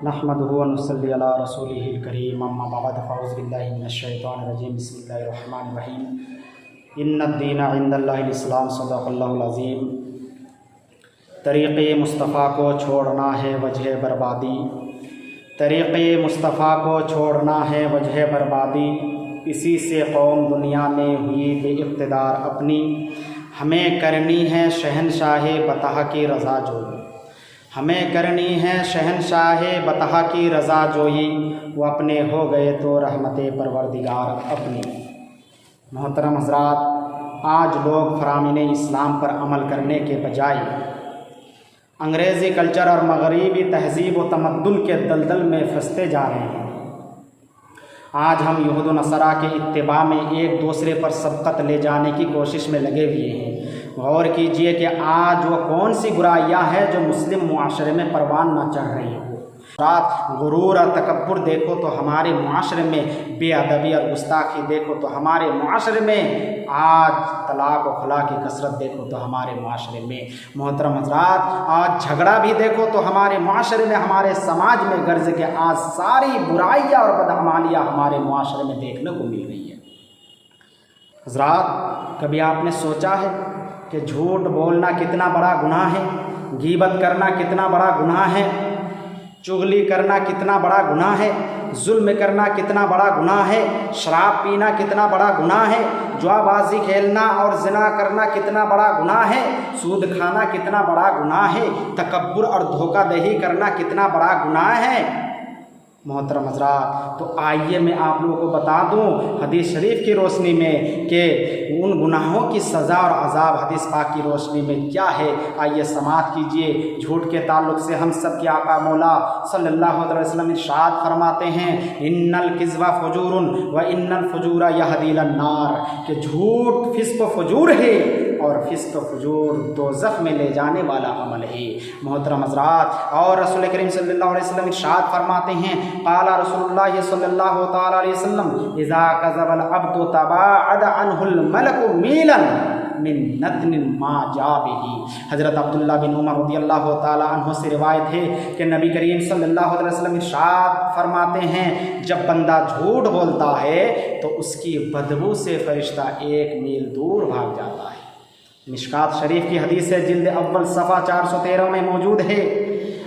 नहमदुहु व नुसल्ली अला रसूलिहिल करीम अम्मा बाद फ़ऊज़ु बिल्लाहि मिनश शैतानिर रजीम बिस्मिल्लाहिर रहमानिर रहीम इन्नद-दीन इंदल्लाहिल इस्लाम सदक़ल्लाहुल अज़ीम। तरीक़े मुस्तफ़ा को छोड़ना है वजह बर्बादी, तरीक़े मुस्तफ़ा को छोड़ना है वजह बर्बादी, इसी से कौम दुनिया में हुई बेइक़्तिदार अपनी। हमें करनी है शहनशाहे बतहा की रज़ा जोई, हमें करनी है शहनशाहे बतहा की रज़ा जोई, वो अपने हो गए तो रहमते परवरदिगार अपनी। मोहतरम हज़रात, आज लोग फ़रामीन इस्लाम पर अमल करने के बजाय अंग्रेज़ी कल्चर और मगरिबी तहज़ीब व तमद्दुन के दलदल में फंसते जा रहे हैं। आज हम यहूद व नसरा के इत्तिबा में एक दूसरे पर सबकत ले जाने की कोशिश में लगे हुए हैं। गौर कीजिए कि आज वो कौन सी बुराइयां हैं जो मुस्लिम मुआशरे में परवान न चढ़ रही हो। रात गुरूर और तकब्बुर देखो तो हमारे मुआशरे में, बेअदबी और गुस्ताखी देखो तो हमारे मुआशरे में, आज तलाक व खुला की कसरत देखो तो हमारे मुआशरे में। मोहतरम हज़रात, आज झगड़ा भी देखो तो हमारे मुआशरे में, हमारे समाज में गर्ज के आज सारी बुराइयाँ और बदअमालियाँ हमारे मुआशरे में देखने को मिल रही है। हज़रात, कभी आपने सोचा है कि झूठ बोलना कितना बड़ा गुनाह है, गीबत करना कितना बड़ा गुनाह है, चुगली करना कितना बड़ा गुनाह है, जुल्म करना कितना बड़ा गुनाह है, शराब पीना कितना बड़ा गुनाह है, जुआबाजी खेलना और ज़िना करना कितना बड़ा गुनाह है, सूद खाना कितना बड़ा गुनाह है, तकब्बुर और धोखाधड़ी करना कितना बड़ा गुनाह है। मोहतरम हज़रात, तो आइए मैं आप लोगों को बता दूं हदीस शरीफ की रोशनी में कि उन गुनाहों की सज़ा और अज़ाब हदीस पाक की रोशनी में क्या है। आइए समाअत कीजिए। झूठ के ताल्लुक़ से हम सब के आका मौला सल्लल्लाहु अलैहि वसल्लम इरशाद फरमाते हैं, इन्नल किज़्बा फुजूरुन व इन्नल फुजूरा यहदी इलन नार, कि झूठ फिस्क व फुजूर है और फिस्क व फुजूर दोज़ख में ले जाने वाला अमल है। मोहतरम हज़रात, और रसूल करीम सल्लल्लाहु अलैहि वसल्लम इरशाद फरमाते हैं, क़ाला रसूलुल्लाह सल्लल्लाहु तआला अलैहि वसल्लम, इज़ा कज़बल अब्दु तबाअद अन्हुल मलकु मीलन मिन नतनिन मा जा बिही। हज़रत अब्दुल्लाह बिन उमर रज़ियल्लाहु तआला अन्हु से रिवायत है कि नबी करीम सल्लल्लाहु अलैहि वसल्लम इरशाद फरमाते हैं, जब बंदा झूठ बोलता है तो उसकी बदबू से फरिश्ता 1 मील दूर भाग जाता है। मिशकात शरीफ की हदीस है, जिल्द अव्वल सफ़ा 413 में मौजूद है।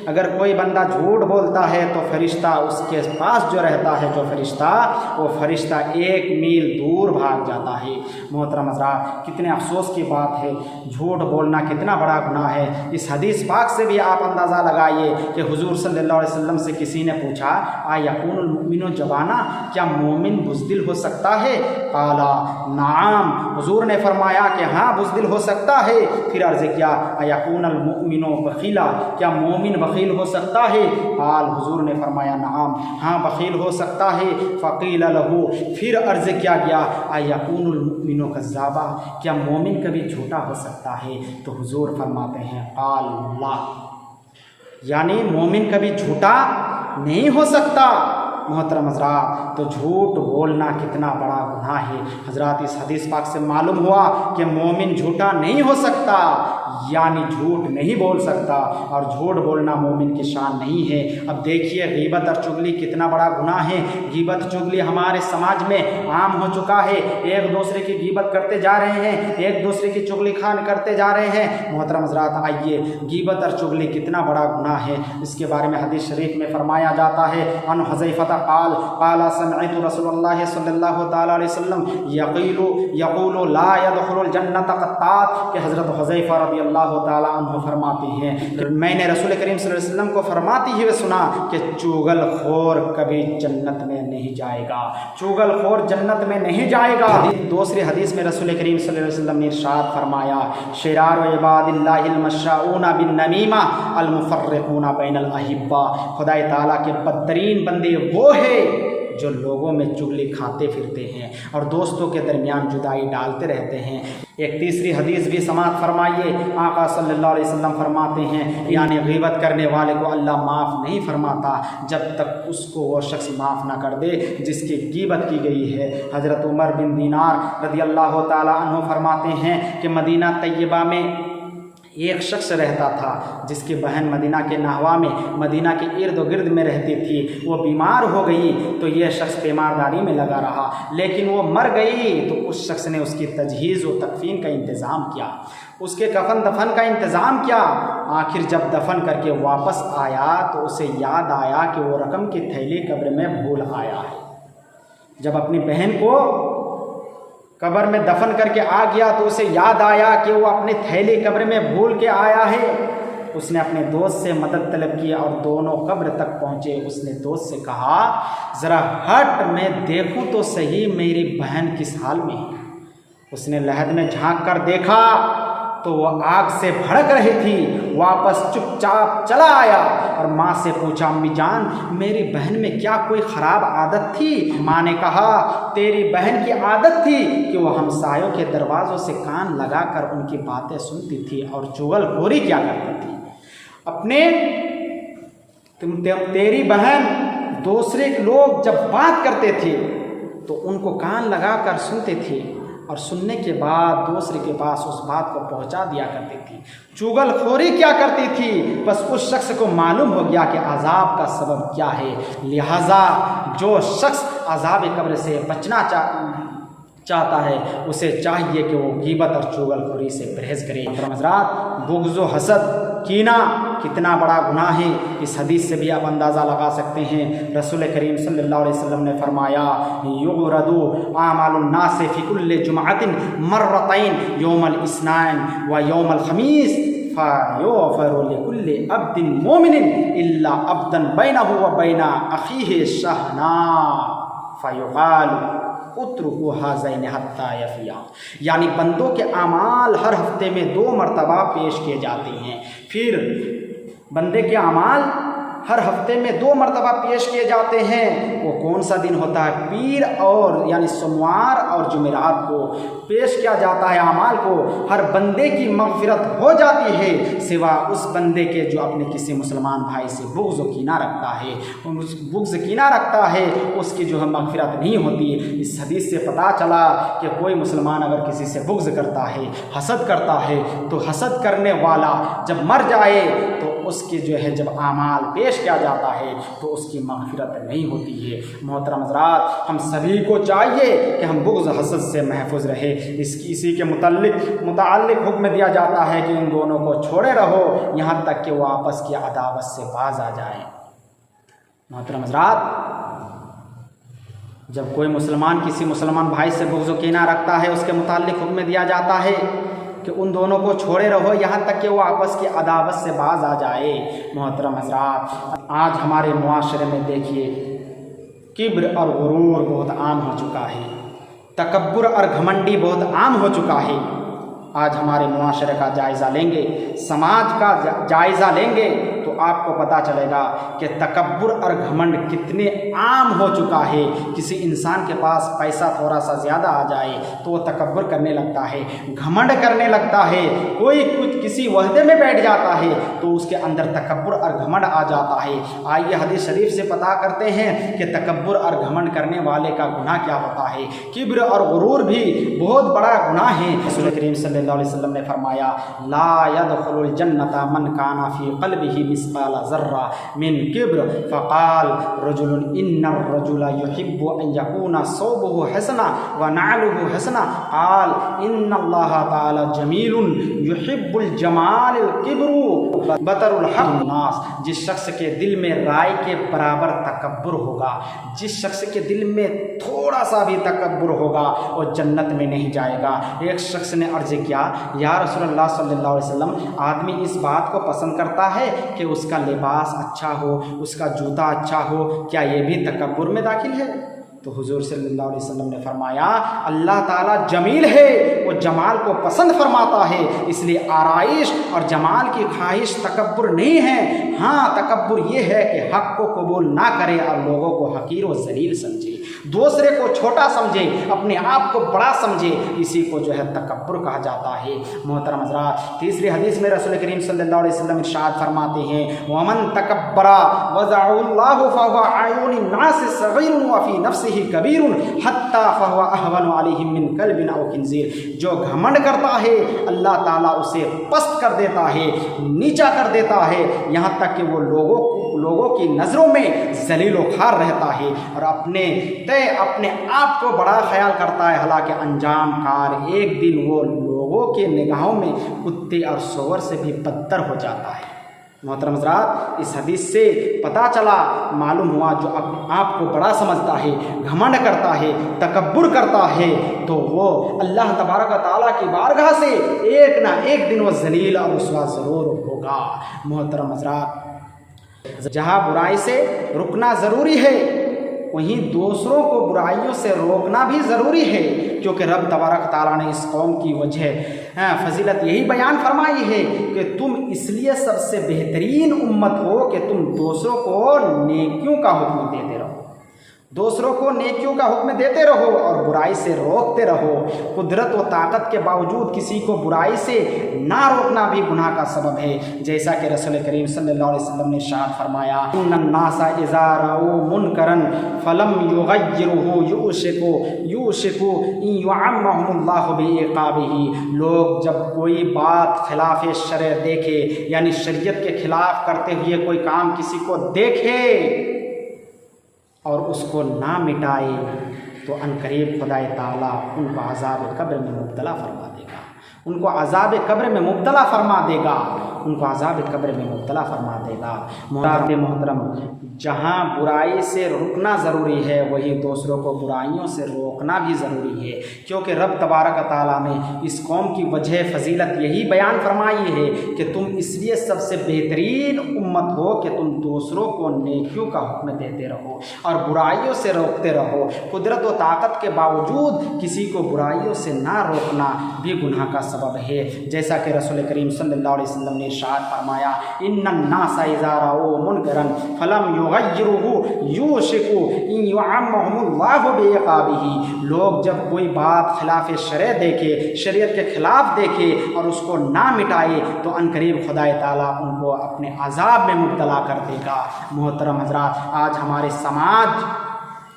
अगर कोई बंदा झूठ बोलता है तो फरिश्ता उसके पास जो रहता है, जो फरिश्ता, वो फरिश्ता 1 मील दूर भाग जाता है। मोहतरम हज़रात, कितने अफसोस की बात है, झूठ बोलना कितना बड़ा गुनाह है। इस हदीस पाक से भी आप अंदाज़ा लगाइए कि हुजूर सल्लल्लाहु अलैहि वसल्लम से किसी ने पूछा, आ यकूनुल मुमिनु जबाना, क्या मोमिन बुज़दिल हो सकता है? क़ाला नाम, हुजूर ने फरमाया कि हाँ बुज़दिल हो सकता है। फिर अर्ज़ किया, आ यकूनुल मुमिनु बख़ीला, क्या मोमिन बख़ील हो सकता है? हाल हुजूर ने फरमाया नाम, हाँ बख़ील हो सकता है। फ़क़ील लहू, फिर अर्ज़ किया गया, आ यकूनुल मुमिनु कज़्ज़ाबा, क्या मोमिन कभी झूठा हो सकता है? तो हुजूर फरमाते हैं क़ाल ला, यानी मोमिन कभी झूठा नहीं हो सकता। मोहतरम हज़रात, तो झूठ बोलना कितना बड़ा गुनाह है। हज़रात, इस हदीस पाक से मालूम हुआ कि मोमिन झूठा नहीं हो सकता, यानी झूठ नहीं बोल सकता, और झूठ बोलना मोमिन की शान नहीं है। अब देखिए गीबत और चुगली कितना बड़ा गुनाह है। गीबत चुगली हमारे समाज में आम हो चुका है। एक दूसरे की गीबत करते जा रहे हैं, एक दूसरे की चुगली खान करते जा रहे हैं। मोहतरम हज़रात, आइए गीबत और चुगली कितना बड़ा गुनाह है, इसके बारे में हदीस शरीफ में फरमाया जाता है, अन हुज़ैफ़ा क़ाल क़ाला समिअतु रसूलल्लाह सल्लल्लाहु तआला अलैहि वसल्लम यक़ूलु ला यदख़ुलुल जन्नत क़त्तात, कि हज़रत हुज़ैफ़ा रज़ियल्लाहु तआला अन्हु फरमाती हैं, मैंने रसूल करीम सल्लल्लाहु अलैहि वसल्लम को फरमाती हुए सुना कि चुगलखोर कभी जन्नत में नहीं जाएगा, चुगलखोर जन्नत में नहीं जाएगा। दूसरी हदीस में रसूल करीम सल्लल्लाहु अलैहि वसल्लम ने इरशाद फरमाया, शिरारु इबादिल्लाहिल मश्शाऊना बिन नमीमा अल मुफ़र्रिक़ूना बैनल अहिब्बा, खुदाए ताला के बदतरीन बंदे वो है जो लोगों में चुगली खाते फिरते हैं और दोस्तों के दरमियान जुदाई डालते रहते हैं। एक तीसरी हदीस भी समाअत फरमाइए, आका सल्लल्लाहु अलैहि वसल्लम फरमाते हैं, यानी ग़ीबत करने वाले को अल्लाह माफ़ नहीं फरमाता जब तक उसको वो शख्स माफ़ ना कर दे जिसकी ग़ीबत की गई है। हज़रत उमर बिन दीनार रज़ियल्लाहु ताला अन्हु फरमाते हैं कि मदीना तैयबा में एक शख्स रहता था जिसकी बहन मदीना के नहवा में, मदीना के इर्द गिर्द में रहती थी। वो बीमार हो गई तो ये शख्स तीमारदारी में लगा रहा, लेकिन वो मर गई तो उस शख्स ने उसकी तजहीज़ व तकफीन का इंतज़ाम किया, उसके कफन दफन का इंतज़ाम किया। आखिर जब दफन करके वापस आया तो उसे याद आया कि वो रकम की थैली कब्र में भूल आया है। जब अपनी बहन को कब्र में दफन करके आ गया तो उसे याद आया कि वो अपनी थैली कब्र में भूल के आया है। उसने अपने दोस्त से मदद तलब की और दोनों कब्र तक पहुँचे। उसने दोस्त से कहा, ज़रा हट, मैं देखूं तो सही मेरी बहन किस हाल में है। उसने लहद में झांक कर देखा तो वह आग से भड़क रही थी। वापस चुपचाप चला आया और माँ से पूछा, अम्मी जान, मेरी बहन में क्या कोई ख़राब आदत थी? माँ ने कहा, तेरी बहन की आदत थी कि वह हमसायों के दरवाज़ों से कान लगाकर उनकी बातें सुनती थी और चुगलखोरी क्या करती थी। तेरी बहन दूसरे लोग जब बात करते थे तो उनको कान लगाकर सुनते थे और सुनने के बाद दूसरे के पास उस बात को पहुंचा दिया करती थी। चुगलखोरी क्या करती थी? बस उस शख्स को मालूम हो गया कि अजाब का सबब क्या है। लिहाजा जो शख्स अजाब कब्र से बचना चाहता है उसे चाहिए कि वो गीबत और चुगलखोरी से परहेज़ करे। हज़रात, बुग़्ज़ व हसद, कीना कितना बड़ा गुनाह है, इस हदीस से भी आप अंदाज़ा लगा सकते हैं। रसूल करीम सल्लल्लाहु अलैहि वसल्लम ने फरमाया, युग़रदु आमालुन नास फ़ी कुल्लि जुमअतिन मर्रतैन यौमल इस्नाइन व यौमल खमीस फ़युग़फ़रु लिकुल्लि अब्दिन मोमिनिन इल्ला अब्दन बैनहु व बैन अख़ीहि शहना फ़युक़ालु उत्रुकू हाज़ैन हत्ता यफ़िया। यानी बंदों के आमाल हर हफ्ते में 2 मरतबा पेश किए जाते हैं। फिर बंदे के आमाल हर हफ्ते में 2 मरतबा पेश किए जाते हैं। वो कौन सा दिन होता है? पीर और यानी सोमवार और जुमेरात को पेश किया जाता है आमाल को। हर बंदे की मग़फ़िरत हो जाती है सिवा उस बंदे के जो अपने किसी मुसलमान भाई से बुग़्ज़ कीना रखता है। उस बुग़्ज़ कीना रखता है उसकी जो है मग़फ़िरत नहीं होती। इस हदीस से पता चला कि कोई मुसलमान अगर किसी से बुग़्ज़ करता है, हसद करता है, तो हसद करने वाला जब मर जाए तो उसकी जो है जब आमाल पेश किया जाता है तो उसकी मग़फ़िरत नहीं होती है। मोहतरम हज़रात, हम सभी को चाहिए कि हम बुग़्ज़ हसद से महफूज़ रहे। इसी के मुताल्लिक़ हुक्म दिया जाता है कि इन दोनों को छोड़े रहो यहाँ तक कि वो आपस की अदावत से बाज आ जाए। मोहतरम हज़रात, जब कोई मुसलमान किसी मुसलमान भाई से बुग़्ज़ कीना रखता है उसके मुताल्लिक़ हुक्म दिया जाता है कि उन दोनों को छोड़े रहो यहाँ तक कि वो आपस की अदावत से बाज आ जाए। मोहतरम हज़रात, आज हमारे मुआशरे में देखिए किब्र और गुरूर बहुत आम हो चुका है, तकब्बुर और घमंडी बहुत आम हो चुका है। आज हमारे मुआशरे का जायज़ा लेंगे, समाज का जायज़ा लेंगे तो आपको पता चलेगा कि तकब्बुर और घमंड कितने आम हो चुका है। किसी इंसान के पास पैसा थोड़ा सा ज़्यादा आ जाए तो वो तकब्बुर करने लगता है, घमंड करने लगता है। कोई कुछ किसी वहदे में बैठ जाता है तो उसके अंदर तकब्बुर और घमंड आ जाता है। आइए हदीस शरीफ से पता करते हैं कि तकब्बुर और घमंड करने वाले का गुनाह क्या होता है। किब्र और गुरूर भी बहुत बड़ा गुनाह है। रसूल करीम सल्लल्लाहु अलैहि वसल्लम ने फरमाया, ला यदखुलुल जन्नता मन काना फी क़ल्बिही मिस्क़ाल ज़र्रा मिन किब्र फ़क़ाल रजुलुन इन्नर रजुला युहिब्बु अन यकूना सौबुहु हसना व नालुहु हसना क़ाल इन्नल्लाह तआला जमीलुन युहिब्बुल जमाल किब्रु बतरुल हक़ नास। जिस शख्स के दिल में राय के बराबर तकब्बुर होगा, जिस शख्स के दिल में थोड़ा सा भी तकब्बुर होगा वो जन्नत में नहीं जाएगा। एक शख्स ने अर्ज़ किया, या रसूलल्लाह सल्लल्लाहु अलैहि वसल्लम, आदमी इस बात को पसंद करता है कि उसका लिबास अच्छा हो, उसका जूता अच्छा हो, क्या ये भी तकब्बुर में दाखिल है? तो हुजूर सल्लल्लाहु अलैहि वसल्लम ने फरमाया, अल्लाह ताला जमील है, वो जमाल को पसंद फरमाता है, इसलिए आराइश और जमाल की ख्वाहिश तकब्बुर नहीं है। हाँ, तकब्बुर ये है कि हक़ को कबूल ना करे और लोगों को हकीर व ज़लील समझे। दूसरे को छोटा समझे, अपने आप को बड़ा समझे, इसी को जो है तकब्बुर कहा जाता है। मोहतरम हज़रात, तीसरी हदीस में रसूल करीम सल्लल्लाहु अलैहि वसल्लम इरशाद फरमाते हैं, वमन तकब्बरा वज़अल्लाहु फहुव अयूनि नास सगीरुन व फी नफ्सिही कबीरुन हत्ता फहुव अहवनु अलैहि मिन कल्बिन औ खिंज़ीर। जो घमंड करता है अल्लाह ताला उसे पस्त कर देता है, नीचा कर देता है, यहाँ तक कि वो लोगों की नज़रों में ज़लील व ख़ार रहता है और अपने आप को बड़ा ख्याल करता है। हालांकि अंजाम कार एक दिन वो लोगों के निगाहों में कुत्ते और सूअर से भी बदतर हो जाता है। मोहतरम हज़रात, इस हदीस से पता चला, मालूम हुआ, जो आप को बड़ा समझता है, घमंड करता है, तकब्बुर करता है, तो वो अल्लाह तबारक व तआला की बारगाह से एक ना एक दिन वो ज़लील और रुसवा ज़रूर होगा। मोहतरम हज़रात, जहाँ बुराई से रुकना ज़रूरी है, वहीं दूसरों को बुराइयों से रोकना भी ज़रूरी है, क्योंकि रब तबारक ताला ने इस कौम की वजह फजीलत यही बयान फरमाई है कि तुम इसलिए सबसे बेहतरीन उम्मत हो कि तुम दूसरों को नेकियों का हुक्म देते रहो, दूसरों को नेकियों का हुक्म देते रहो और बुराई से रोकते रहो। कुदरत व ताकत के बावजूद किसी को बुराई से ना रोकना भी गुनाह का सबब है, जैसा कि रसूल करीम सल्लल्लाहु अलैहि वसल्लम ने इरशाद फरमाया, इन्नन नासा इज़ा रअू मुनकरन फलम युगय्यिरुहु युशिकु इन युअम्महुमुल्लाहु बिइक़ाबिही। लोग जब कोई बात खिलाफ शरअ देखे, यानी शरीयत के खिलाफ करते हुए कोई काम किसी को देखे और उसको ना मिटाए, तो अनकरीब खुदाए ताला उनको अज़ाब कब्र में मुब्तला फरमा देगा, उनको अज़ाब कब्र में मुब्तला फरमा देगा, उनको अज़ाब कब्र में मुब्तला फरमा देगा। मोहतरम, जहाँ बुराई से रुकना ज़रूरी है, वही दूसरों को बुराइयों से रोकना भी ज़रूरी है, क्योंकि रब तबारक ताला ने इस कौम की वजह फजीलत यही बयान फरमाई है कि तुम इसलिए सबसे बेहतरीन उम्मत हो कि तुम दूसरों को नेकियों का हुक्म देते रहो और बुराइयों से रोकते रहो। कुदरत व ताकत के बावजूद किसी को बुराइयों से ना रोकना भी गुनाह का सबब है, जैसा कि रसूल करीम सल्लल्लाहु अलैहि वसल्लम ने इरशाद फरमाया, इन्नन नासा इज़ा रअू मुनकरन फलम युगय्यिरुहु युशिकु इन युअम्महुमुल्लाहु बिइक़ाबिही। लोग जब कोई बात खिलाफ शरअ देखे, शरीयत के खिलाफ देखे और उसको ना मिटाए, तो अनकरीब खुदाए ताला उनको अपने अज़ाब में मुब्तला कर देगा। मोहतरम हज़रात, आज हमारे समाज,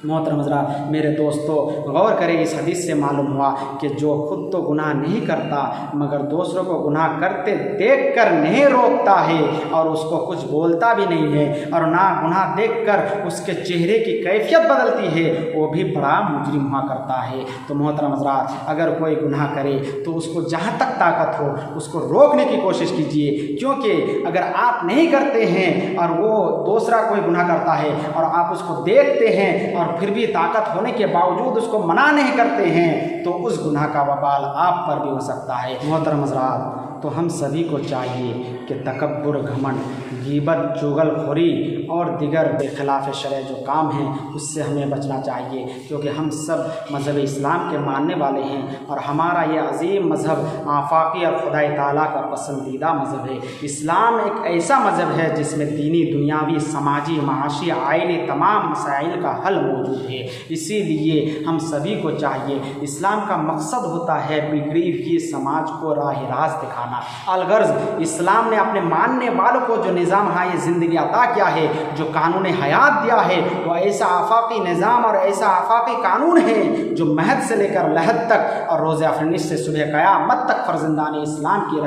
मोहतरम हज़रात, मेरे दोस्तों, गौर करें, इस हदीस से मालूम हुआ कि जो खुद तो गुनाह नहीं करता मगर दूसरों को गुनाह करते देखकर नहीं रोकता है और उसको कुछ बोलता भी नहीं है और ना गुनाह देखकर उसके चेहरे की कैफियत बदलती है, वो भी बड़ा मुजरिम हुआ करता है। तो मोहतरम हज़रात, अगर कोई गुनाह करे तो उसको जहाँ तक ताकत हो उसको रोकने की कोशिश कीजिए, क्योंकि अगर आप नहीं करते हैं और वो दूसरा कोई गुनाह करता है और आप उसको देखते हैं और फिर भी ताकत होने के बावजूद उसको मना नहीं करते हैं, तो उस गुनाह का वबाल आप पर भी हो सकता है। मोहतरम हज़रात, तो हम सभी को चाहिए कि तकब्बुर, घमंड, गीबत, चुगलखोरी और दीगर खिलाफ शरअ जो काम हैं उससे हमें बचना चाहिए, क्योंकि हम सब मज़हब इस्लाम के मानने वाले हैं और हमारा ये अजीम मज़हब आफाकी और खुदाई ताला का पसंदीदा मज़हब है। इस्लाम एक ऐसा मज़हब है जिसमें दीनी, दुनियावी, समाजी, माशी, आइली तमाम मसाइल का हल मौजूद है। इसीलिए हम सभी को चाहिए, इस्लाम का मकसद होता है बिगड़ी हुई समाज को राह रास्त दिखाना। अलगर्ज इस्लाम ने अपने मानने वालों को जो निज़ाम हाय ज़िंदगी अता किया है, जो कानून हयात दिया है, वो ऐसा आफाकी निज़ाम और ऐसा आफाकी कानून है जो महद से लेकर लहद तक और रोज़े अफ़नीस से सुबह क़यामत तक फ़र्जंदान इस्लाम की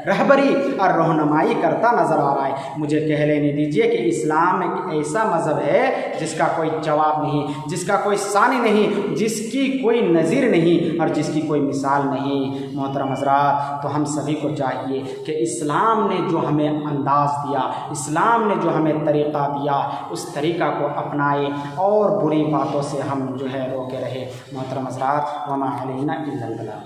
रहबरी और रहनुमाई करता नज़र आ रहा है। मुझे कह लेने दीजिए कि इस्लाम एक ऐसा मज़हब है जिसका कोई जवाब नहीं, जिसका कोई सानी नहीं, जिसकी कोई नज़ीर नहीं और जिसकी कोई मिसाल नहीं। मोहतरम हज़रात, तो हम सभी को चाहिए कि इस्लाम ने जो हमें अंदाज़ दिया, इस्लाम ने जो हमें तरीक़ा दिया, उस तरीक़ा को अपनाए और बुरी बातों से हम जो है रोके रहे। मोहतरम हज़रात, वमा अलैना इल्लल बलाग।